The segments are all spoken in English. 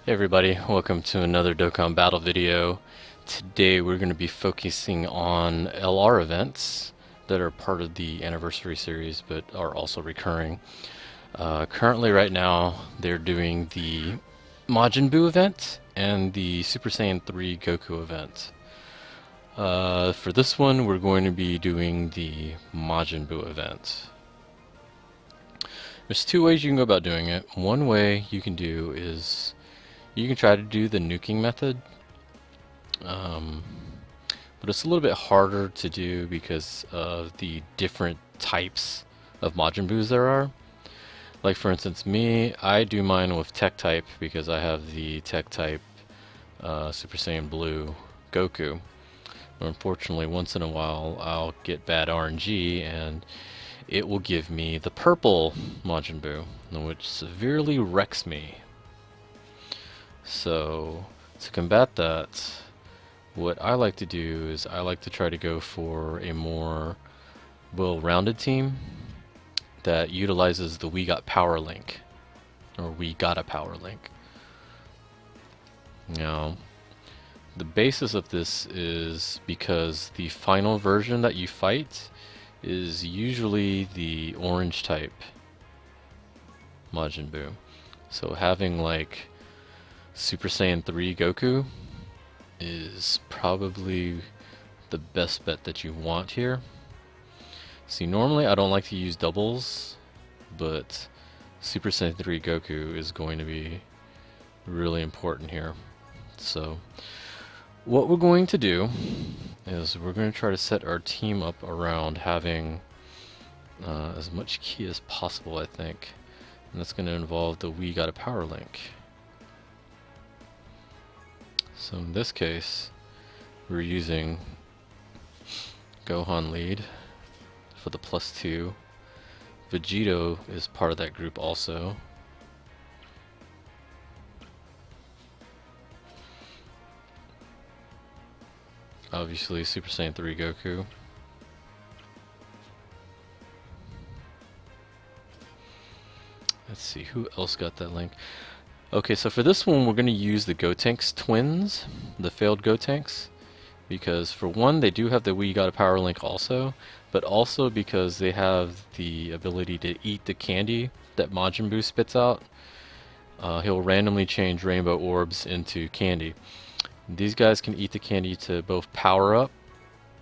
Hey everybody, welcome to another Dokkan Battle video. Today we're going to be focusing on LR events that are part of the anniversary series but are also recurring. Currently right now they're doing the Majin Buu event and the Super Saiyan 3 Goku event. For this one we're going to be doing the Majin Buu event. There's two ways you can go about doing it. One way you can do is you can try to do the nuking method, but it's a little bit harder to do because of the different types of Majin Boos there are. Like for instance, I do mine with TEQ type because I have the TEQ type Super Saiyan Blue Goku. Unfortunately, once in a while I'll get bad RNG and it will give me the purple Majin Buu, which severely wrecks me. So, to combat that, what I like to do is I like to try to go for a more well-rounded team that utilizes the We Got Power link, or We Got a Power link. Now, the basis of this is because the final version that you fight is usually the orange type Majin Buu. So having like Super Saiyan 3 Goku is probably the best bet that you want here. See, normally I don't like to use doubles, but Super Saiyan 3 Goku is going to be really important here. So what we're going to do is we're going to try to set our team up around having as much ki as possible, I think. And that's going to involve the We Got a Power link. So in this case, we're using Gohan lead for the +2. Vegito is part of that group also. Obviously Super Saiyan 3 Goku. Let's see, who else got that link? Okay, so for this one we're going to use the Gotenks twins, the failed Gotenks, because for one they do have the We Got a Power link also, but also because they have the ability to eat the candy that Majin Buu spits out. He'll randomly change rainbow orbs into candy. These guys can eat the candy to both power up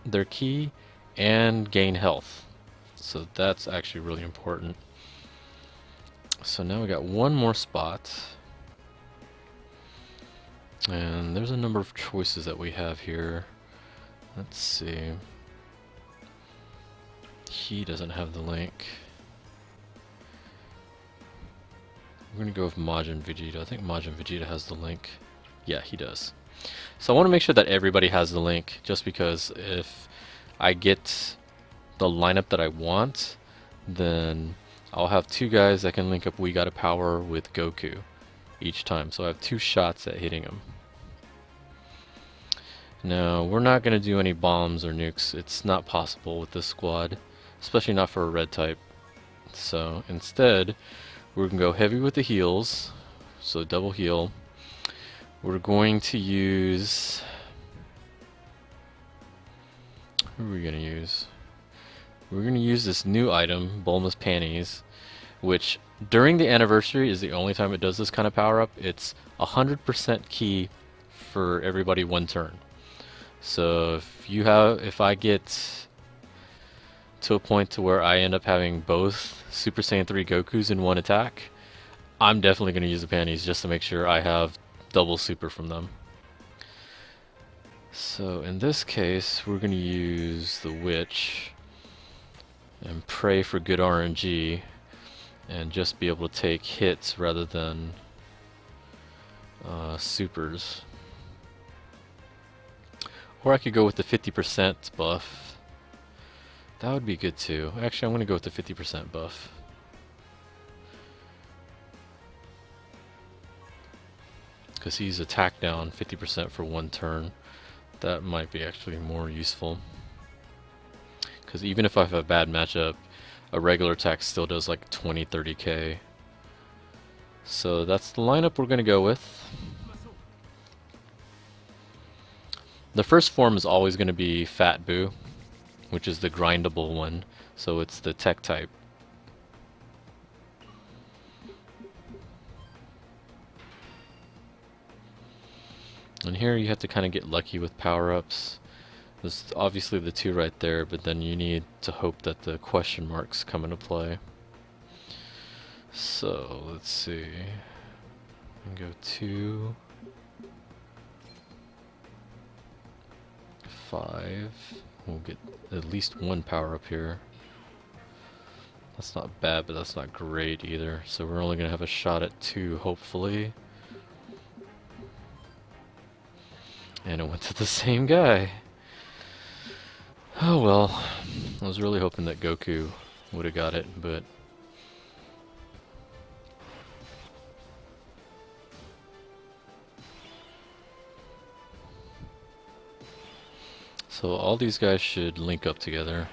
their ki and gain health. So that's actually really important. So now we got one more spot. And there's a number of choices that we have here. Let's see. He doesn't have the link. We're going to go with Majin Vegeta. I think Majin Vegeta has the link. Yeah, he does. So I want to make sure that everybody has the link, just because if I get the lineup that I want, then I'll have two guys that can link up We Got a Power with Goku each time. So I have two shots at hitting him. Now, we're not going to do any bombs or nukes. It's not possible with this squad, especially not for a red type. So instead, we're going to go heavy with the heals, so double heal. We're going to use... who are we going to use? We're going to use this new item, Bulma's Panties, which during the anniversary is the only time it does this kind of power up. It's 100% ki for everybody one turn. So if I get to a point to where I end up having both Super Saiyan 3 Gokus in one attack, I'm definitely going to use the panties just to make sure I have double super from them. So in this case, we're going to use the Witch and pray for good RNG and just be able to take hits rather than supers. Or I could go with the 50% buff. That would be good too. Actually, I'm going to go with the 50% buff. Because he's attack down 50% for one turn. That might be actually more useful. Because even if I have a bad matchup, a regular attack still does like 20-30k. So that's the lineup we're going to go with. The first form is always going to be Fat Buu, which is the grindable one, so it's the tech type. And here you have to kind of get lucky with power-ups. There's obviously the two right there, but then you need to hope that the question marks come into play. So, let's see. Go 2, 5. We'll get at least one power-up here. That's not bad, but that's not great either. So we're only going to have a shot at 2, hopefully. And it went to the same guy. Oh well. I was really hoping that Goku would have got it, but... So all these guys should link up together.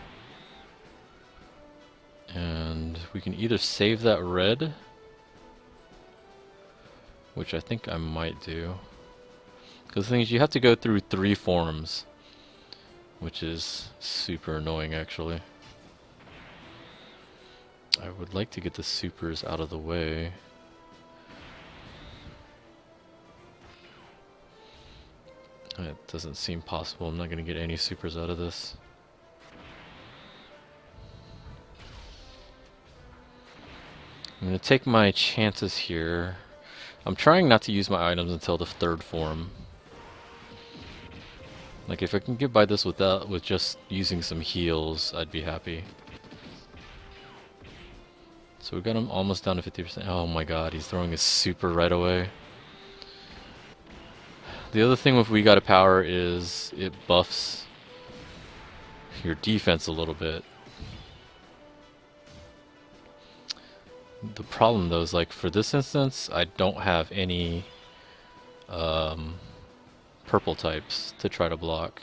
And we can either save that red, which I think I might do. Because the thing is, you have to go through 3 forms, which is super annoying actually. I would like to get the supers out of the way. It doesn't seem possible. I'm not going to get any supers out of this. I'm going to take my chances here. I'm trying not to use my items until the 3rd form. Like if I can get by this with just using some heals, I'd be happy. So we got him almost down to 50%. Oh my god, he's throwing his super right away. The other thing with We Gotta Power is it buffs your defense a little bit. The problem though is, like for this instance, I don't have any purple types to try to block.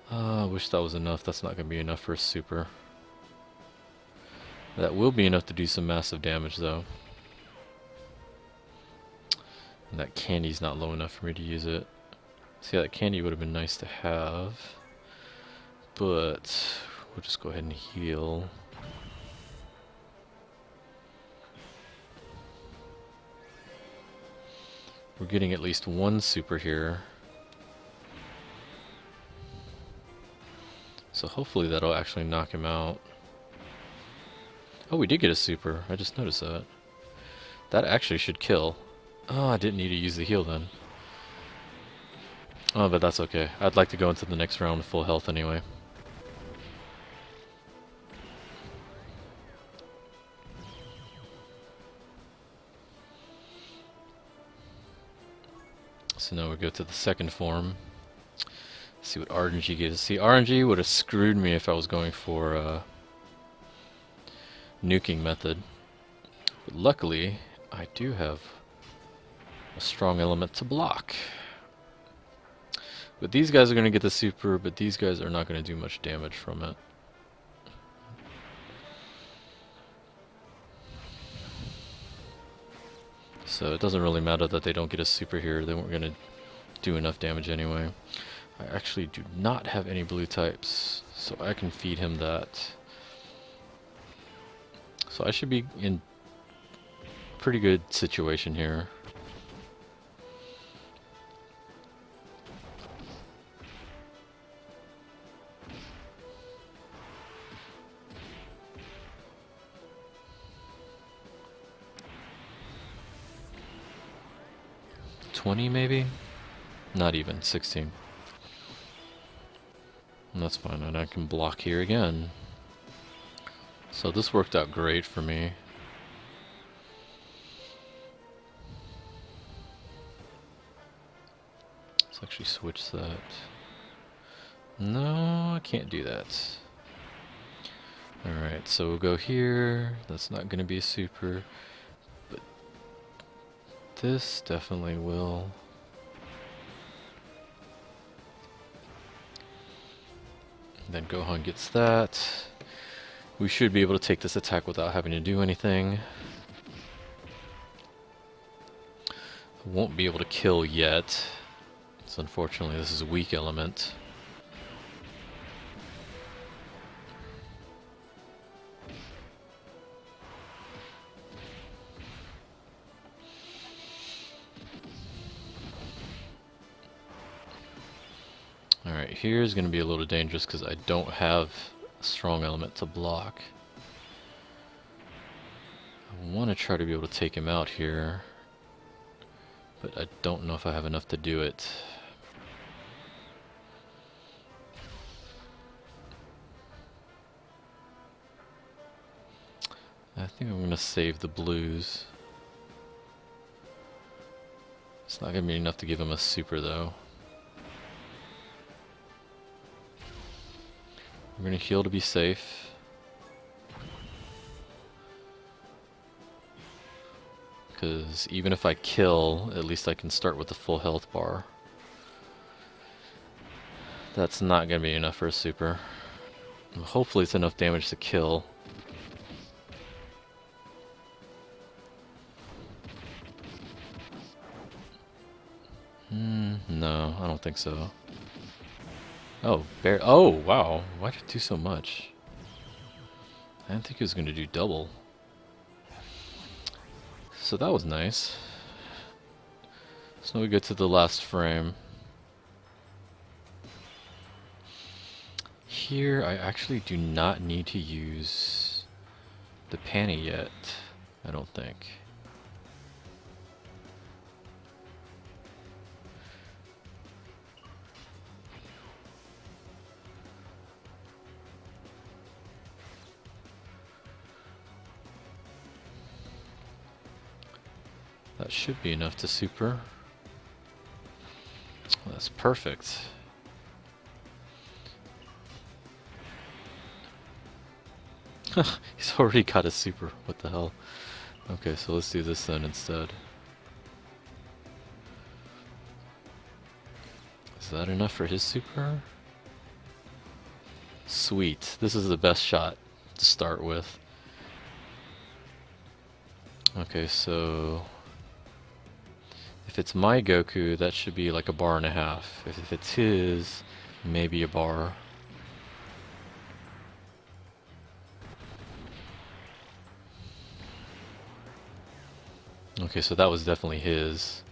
I wish that was enough. That's not going to be enough for a super. That will be enough to do some massive damage though. And that candy's not low enough for me to use it. See, that candy would have been nice to have. But we'll just go ahead and heal. We're getting at least one super here. So hopefully that'll actually knock him out. Oh, we did get a super. I just noticed that. That actually should kill. Oh, I didn't need to use the heal then. Oh, but that's okay. I'd like to go into the next round with full health anyway. So now we go to the 2nd form. See what RNG gives. See, RNG would have screwed me if I was going for nuking method. But luckily, I do have a strong element to block. But these guys are going to get the super, but these guys are not going to do much damage from it. So it doesn't really matter that they don't get a super here. They weren't going to do enough damage anyway. I actually do not have any blue types, so I can feed him that. So I should be in a pretty good situation here. $20 maybe? Not even, 16. And that's fine, and I can block here again. So this worked out great for me. Let's actually switch that. No, I can't do that. Alright, so we'll go here. That's not going to be a super. But this definitely will. Then Gohan gets that. We should be able to take this attack without having to do anything. Won't be able to kill yet. So unfortunately this is a weak element. Alright, here's going to be a little dangerous because I don't have a strong element to block. I want to try to be able to take him out here, but I don't know if I have enough to do it. I think I'm going to save the blues. It's not going to be enough to give him a super though. We're going to heal to be safe. Because even if I kill, at least I can start with the full health bar. That's not going to be enough for a super. Hopefully it's enough damage to kill. No, I don't think so. Oh, oh, wow. Why did it do so much? I didn't think it was going to do double. So that was nice. So now we get to the last frame. Here, I actually do not need to use the panty yet, I don't think. That should be enough to super. Well, that's perfect. He's already got a super. What the hell? Okay, so let's do this then instead. Is that enough for his super? Sweet. This is the best shot to start with. Okay, so if it's my Goku, that should be like a bar and a half. If it's his, maybe a bar. Okay, so that was definitely his.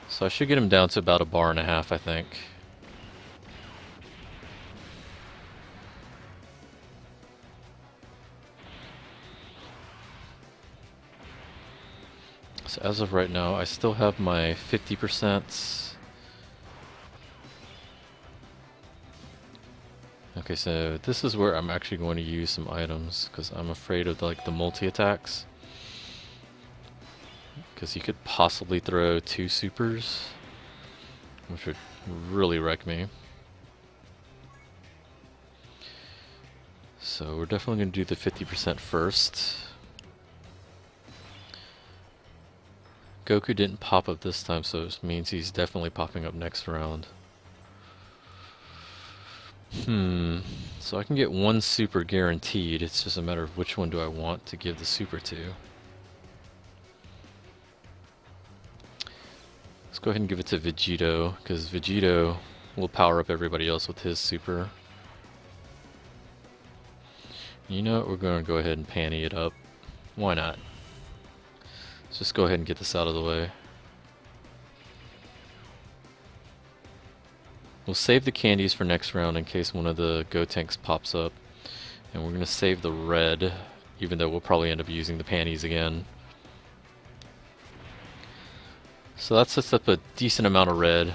So I should get him down to about a bar and a half, I think. So as of right now, I still have my 50%. Okay, so this is where I'm actually going to use some items, because I'm afraid of like the multi-attacks. Because he could possibly throw 2 supers, which would really wreck me. So we're definitely going to do the 50% first. Goku didn't pop up this time, so it means he's definitely popping up next round. So I can get 1 super guaranteed, it's just a matter of which one do I want to give the super to. Let's go ahead and give it to Vegito, because Vegito will power up everybody else with his super. You know what, we're going to go ahead and panty it up. Why not? Let's just go ahead and get this out of the way. We'll save the candies for next round in case one of the Gotenks pops up. And we're going to save the red, even though we'll probably end up using the panties again. So that sets up a decent amount of red.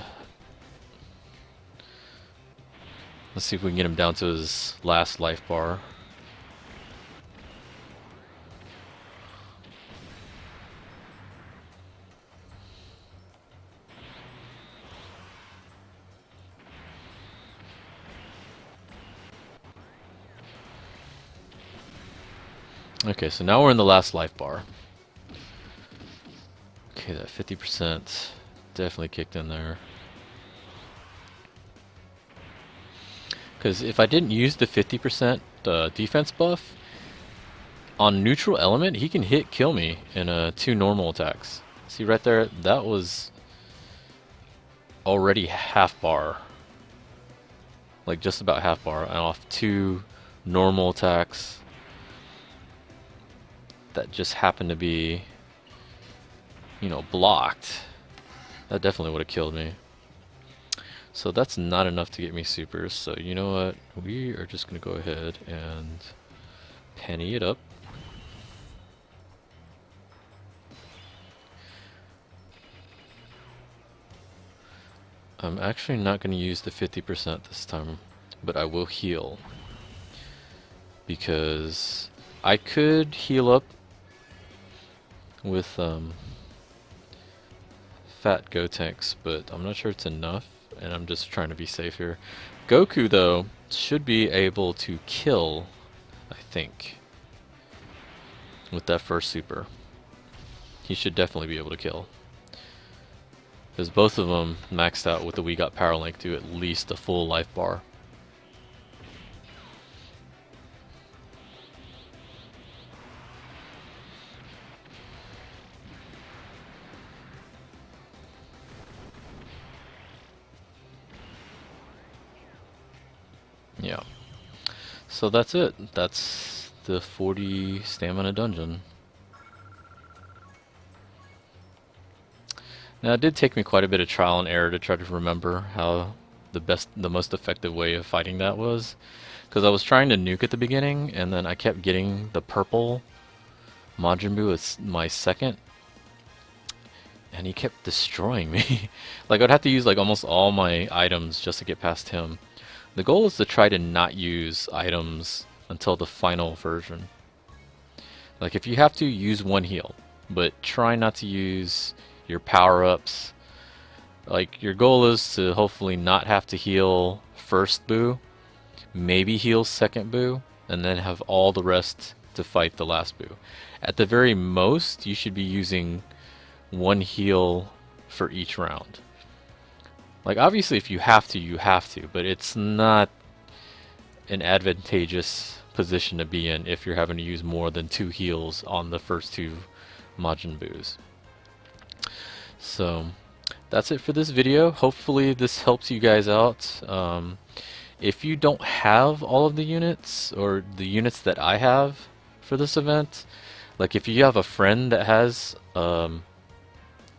Let's see if we can get him down to his last life bar. Okay, so now we're in the last life bar. Okay, that 50% definitely kicked in there. Because if I didn't use the 50% defense buff, on neutral element, he can kill me in 2 normal attacks. See right there, that was already half bar. Like just about half bar, and off 2 normal attacks that just happened to be, you know, blocked. That definitely would have killed me. So that's not enough to get me supers. So you know what? We are just going to go ahead and penny it up. I'm actually not going to use the 50% this time, but I will heal. Because I could heal up with Fat Gotenks, but I'm not sure it's enough, and I'm just trying to be safe here. Goku, though, should be able to kill, I think, with that first super. He should definitely be able to kill. Because both of them maxed out with the We Got Power Link to at least a full life bar. Yeah. So that's it. That's the 40 stamina dungeon. Now it did take me quite a bit of trial and error to try to remember how the most effective way of fighting that was. Because I was trying to nuke at the beginning, and then I kept getting the purple Majin Buu as my second, and he kept destroying me. Like I'd have to use like almost all my items just to get past him. The goal is to try to not use items until the final version. Like if you have to, use one heal, but try not to use your power-ups. Like your goal is to hopefully not have to heal first Buu, maybe heal second Buu, and then have all the rest to fight the last Buu. At the very most, you should be using one heal for each round. Like obviously if you have to, you have to, but it's not an advantageous position to be in if you're having to use more than 2 heals on the first 2 Majin Buus. So that's it for this video. Hopefully this helps you guys out. If you don't have all of the units, or the units that I have for this event, like if you have a friend that has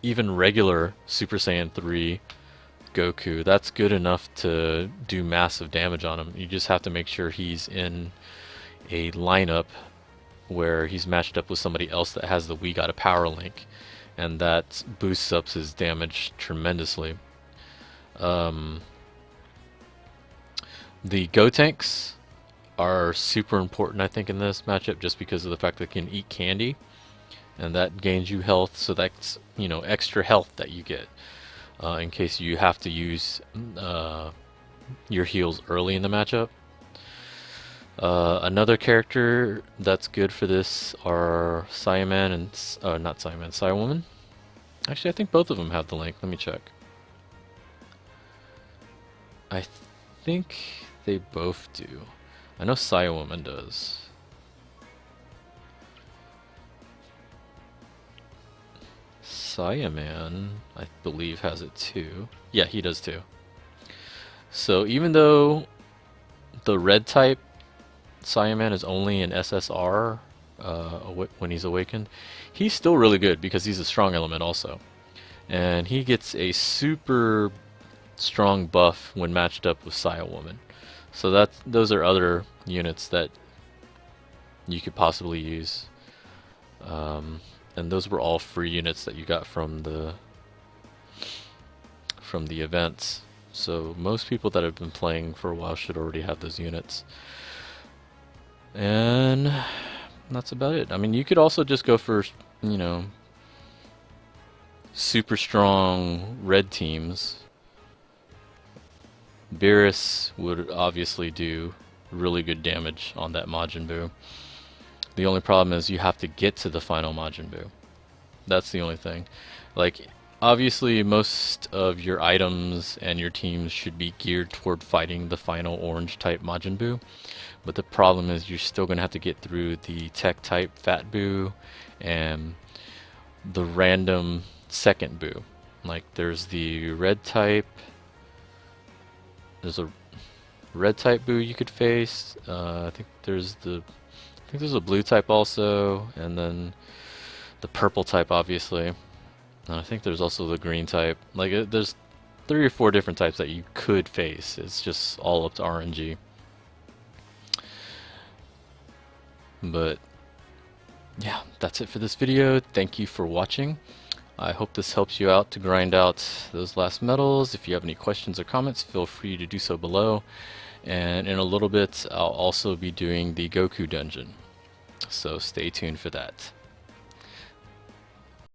even regular Super Saiyan 3 Goku, that's good enough to do massive damage on him. You just have to make sure he's in a lineup where he's matched up with somebody else that has the We Got a Power Link, and that boosts up his damage tremendously. The Gotenks are super important, I think, in this matchup, just because of the fact that they can eat candy, and that gains you health, so that's, you know, extra health that you get in case you have to use your heals early in the matchup. Another character that's good for this are Saiyaman and not Saiyaman, Saiyawoman. Actually, I think both of them have the link. Let me check. I think they both do. I know Saiyawoman does. Saiyaman, I believe, has it too. Yeah, he does too. So even though the red type Saiyaman is only an SSR when he's awakened, he's still really good because he's a strong element also. And he gets a super strong buff when matched up with Saiyawoman. So those are other units that you could possibly use. And those were all free units that you got from the events. So most people that have been playing for a while should already have those units. And that's about it. I mean, you could also just go for, you know, super strong red teams. Beerus would obviously do really good damage on that Majin Buu. The only problem is you have to get to the final Majin Buu. That's the only thing. Like, Obviously, most of your items and your teams should be geared toward fighting the final orange type Majin Buu. But the problem is you're still going to have to get through the tech type Fat Buu and the random second Buu. Like there's the red type. There's a red type Buu you could face. I think there's a blue type also, and then the purple type obviously. And I think there's also the green type. Like there's 3 or 4 different types that you could face. It's just all up to RNG. But yeah, that's it for this video. Thank you for watching. I hope this helps you out to grind out those last medals. If you have any questions or comments, feel free to do so below. And in a little bit, I'll also be doing the Goku dungeon. So stay tuned for that.